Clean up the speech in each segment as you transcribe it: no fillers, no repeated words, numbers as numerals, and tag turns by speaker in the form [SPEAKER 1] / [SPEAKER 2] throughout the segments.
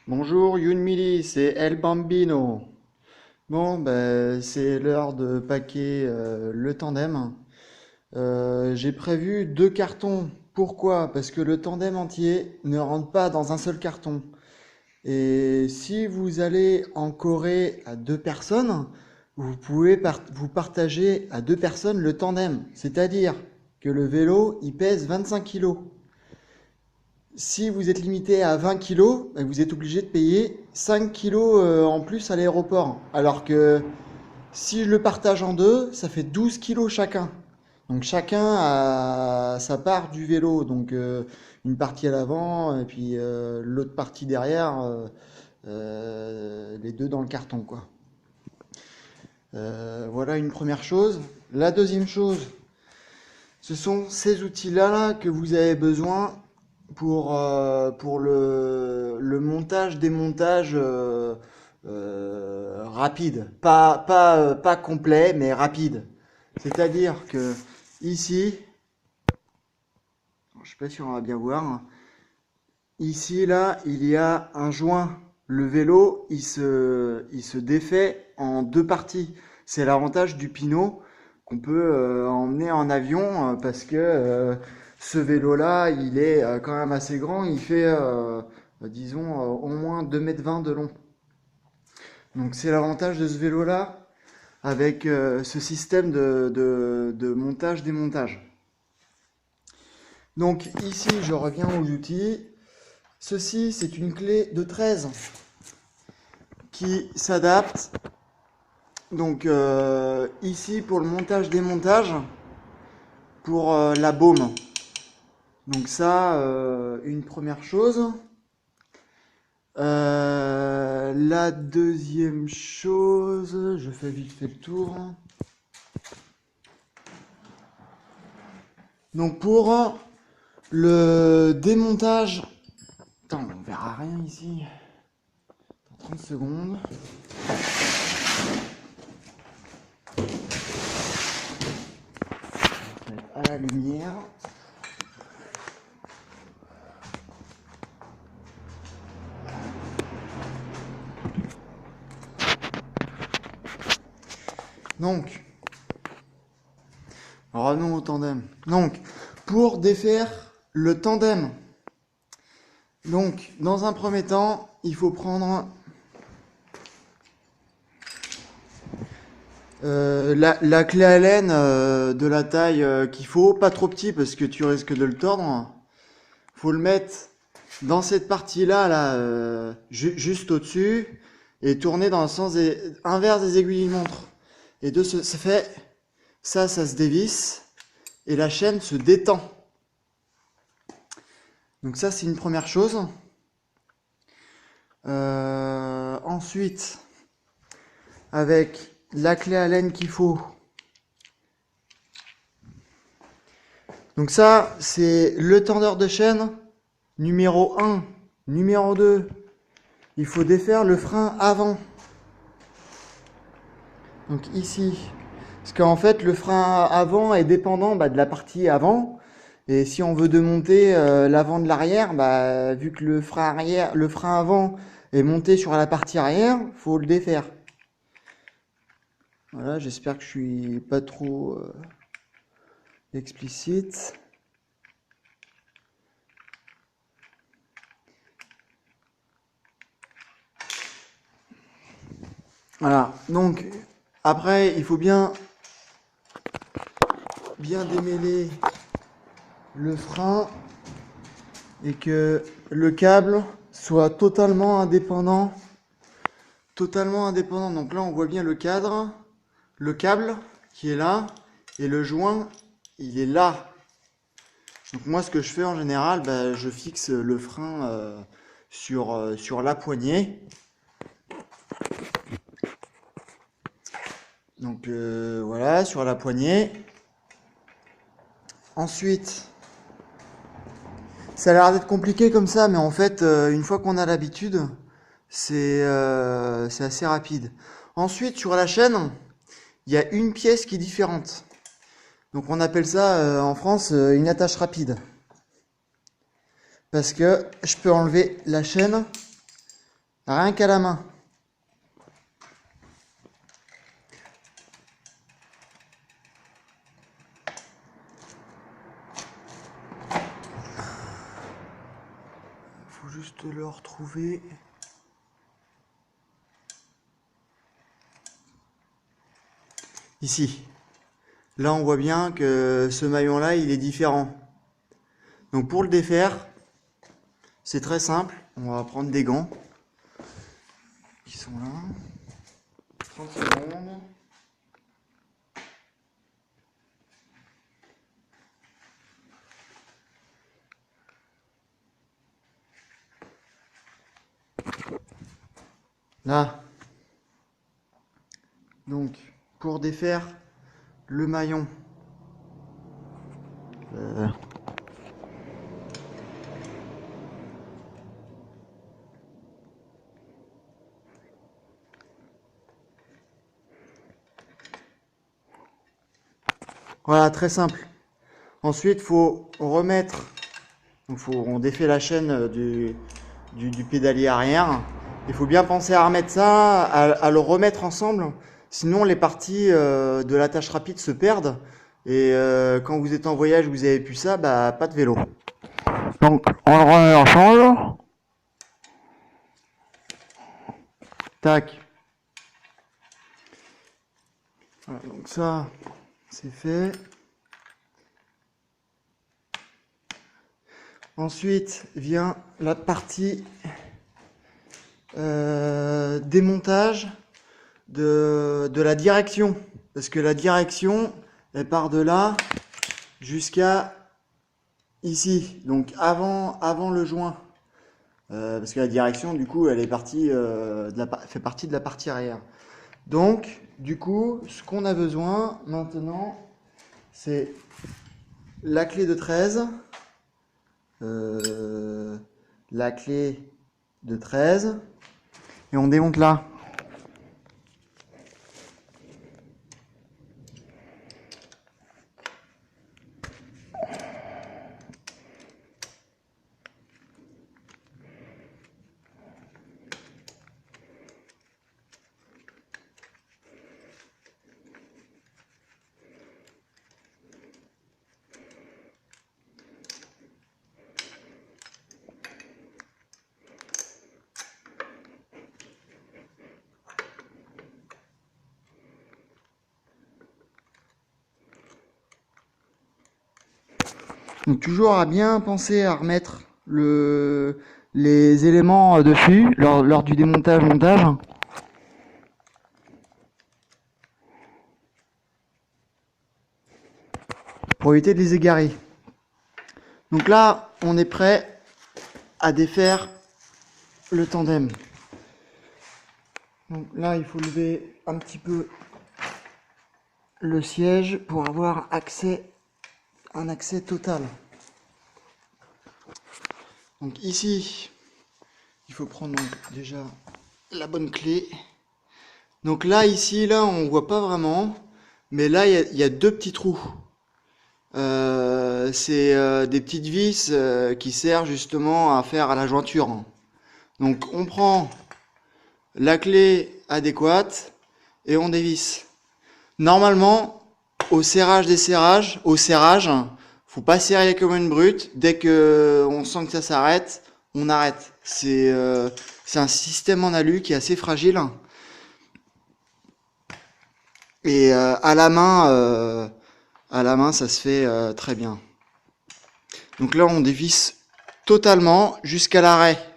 [SPEAKER 1] Bonjour Yunmili, c'est El Bambino. Bon, ben, c'est l'heure de paquer le tandem. J'ai prévu deux cartons. Pourquoi? Parce que le tandem entier ne rentre pas dans un seul carton. Et si vous allez en Corée à deux personnes, vous pouvez vous partager à deux personnes le tandem. C'est-à-dire que le vélo, il pèse 25 kilos. Si vous êtes limité à 20 kilos, bah, vous êtes obligé de payer 5 kilos en plus à l'aéroport. Alors que si je le partage en deux, ça fait 12 kilos chacun. Donc chacun a sa part du vélo. Donc une partie à l'avant et puis l'autre partie derrière, les deux dans le carton, quoi. Voilà une première chose. La deuxième chose, ce sont ces outils-là là, que vous avez besoin pour le montage, démontage rapide. Pas complet, mais rapide. C'est-à-dire que ici, je sais pas si on va bien voir, hein. Ici, là, il y a un joint. Le vélo, il se défait en deux parties. C'est l'avantage du Pinot qu'on peut emmener en avion parce que ce vélo-là, il est quand même assez grand. Il fait, disons, au moins 2,20 m de long. Donc c'est l'avantage de ce vélo-là avec ce système de montage-démontage. Donc ici, je reviens aux outils. Ceci, c'est une clé de 13 qui s'adapte. Donc ici pour le montage-démontage, pour la baume. Donc ça, une première chose. La deuxième chose, je fais vite fait le tour. Donc pour le démontage, attends, on verra rien ici. 30 secondes. À la lumière. Donc, revenons au tandem. Donc, pour défaire le tandem, donc dans un premier temps, il faut prendre la clé Allen de la taille qu'il faut, pas trop petit parce que tu risques de le tordre. Faut le mettre dans cette partie-là, là, juste au-dessus, et tourner dans le sens inverse des aiguilles d'une montre. Et ça fait ça se dévisse et la chaîne se détend. Donc ça, c'est une première chose. Ensuite, avec la clé Allen qu'il faut. Donc ça, c'est le tendeur de chaîne numéro 1. Numéro 2, il faut défaire le frein avant. Donc ici, parce qu'en fait le frein avant est dépendant de la partie avant. Et si on veut démonter l'avant de l'arrière, vu que le frein avant est monté sur la partie arrière, faut le défaire. Voilà, j'espère que je suis pas trop explicite. Voilà, donc après il faut bien démêler le frein et que le câble soit totalement indépendant. Donc là on voit bien le cadre, le câble qui est là et le joint il est là. Donc moi ce que je fais en général, je fixe le frein sur la poignée. Donc voilà, sur la poignée. Ensuite, ça a l'air d'être compliqué comme ça, mais en fait, une fois qu'on a l'habitude, c'est assez rapide. Ensuite, sur la chaîne, il y a une pièce qui est différente. Donc on appelle ça en France une attache rapide. Parce que je peux enlever la chaîne Rien qu'à la main. Faut juste le retrouver. Ici. Là, on voit bien que ce maillon-là, il est différent. Donc pour le défaire, c'est très simple. On va prendre des gants qui sont là. 30 secondes. Là. Donc, pour défaire le maillon. Voilà, très simple. Ensuite, faut remettre. Donc, on défait la chaîne du pédalier arrière. Il faut bien penser à remettre ça, à le remettre ensemble. Sinon, les parties de l'attache rapide se perdent. Et quand vous êtes en voyage, vous avez plus ça, bah pas de vélo. Donc, on le remet ensemble. Tac. Voilà, donc ça, c'est fait. Ensuite vient la partie démontage de la direction. Parce que la direction, elle part de là jusqu'à ici. Donc avant le joint. Parce que la direction, du coup, elle est partie, fait partie de la partie arrière. Donc, du coup, ce qu'on a besoin maintenant, c'est la clé de 13. La clé de 13 et on démonte là. Donc toujours à bien penser à remettre les éléments dessus lors du démontage-montage. Pour éviter de les égarer. Donc là, on est prêt à défaire le tandem. Donc là, il faut lever un petit peu le siège pour avoir un accès total. Donc ici, il faut prendre déjà la bonne clé. Donc là, ici, là, on voit pas vraiment, mais là, il y a deux petits trous. C'est des petites vis qui servent justement à faire à la jointure. Donc on prend la clé adéquate et on dévisse. Normalement, au serrage, faut pas serrer comme une brute. Dès que on sent que ça s'arrête, on arrête. C'est un système en alu qui est assez fragile. Et à la main, ça se fait très bien. Donc là, on dévisse totalement jusqu'à l'arrêt.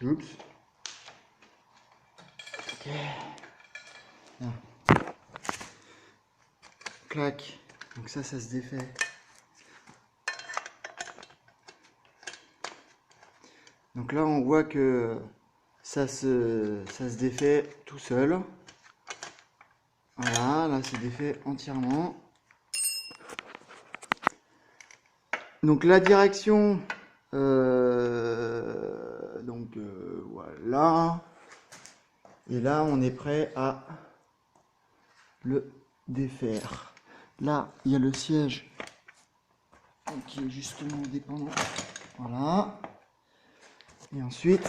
[SPEAKER 1] Oups. Ok. Là. Clac. Donc ça se défait. Donc là, on voit que ça se défait tout seul. Voilà, là, c'est défait entièrement. Donc la direction Et là, on est prêt à le défaire. Là, il y a le siège qui est justement dépendant. Voilà. Et ensuite,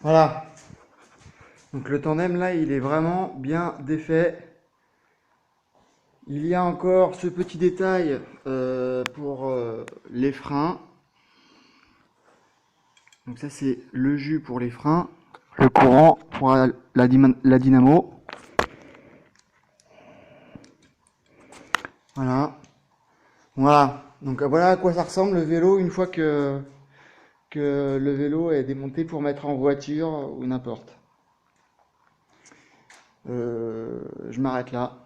[SPEAKER 1] voilà. Donc le tandem là, il est vraiment bien défait. Il y a encore ce petit détail pour les freins. Donc ça c'est le jus pour les freins, le courant pour la dynamo. Voilà. Voilà. Donc voilà à quoi ça ressemble le vélo une fois que le vélo est démonté pour mettre en voiture ou n'importe. Je m'arrête là.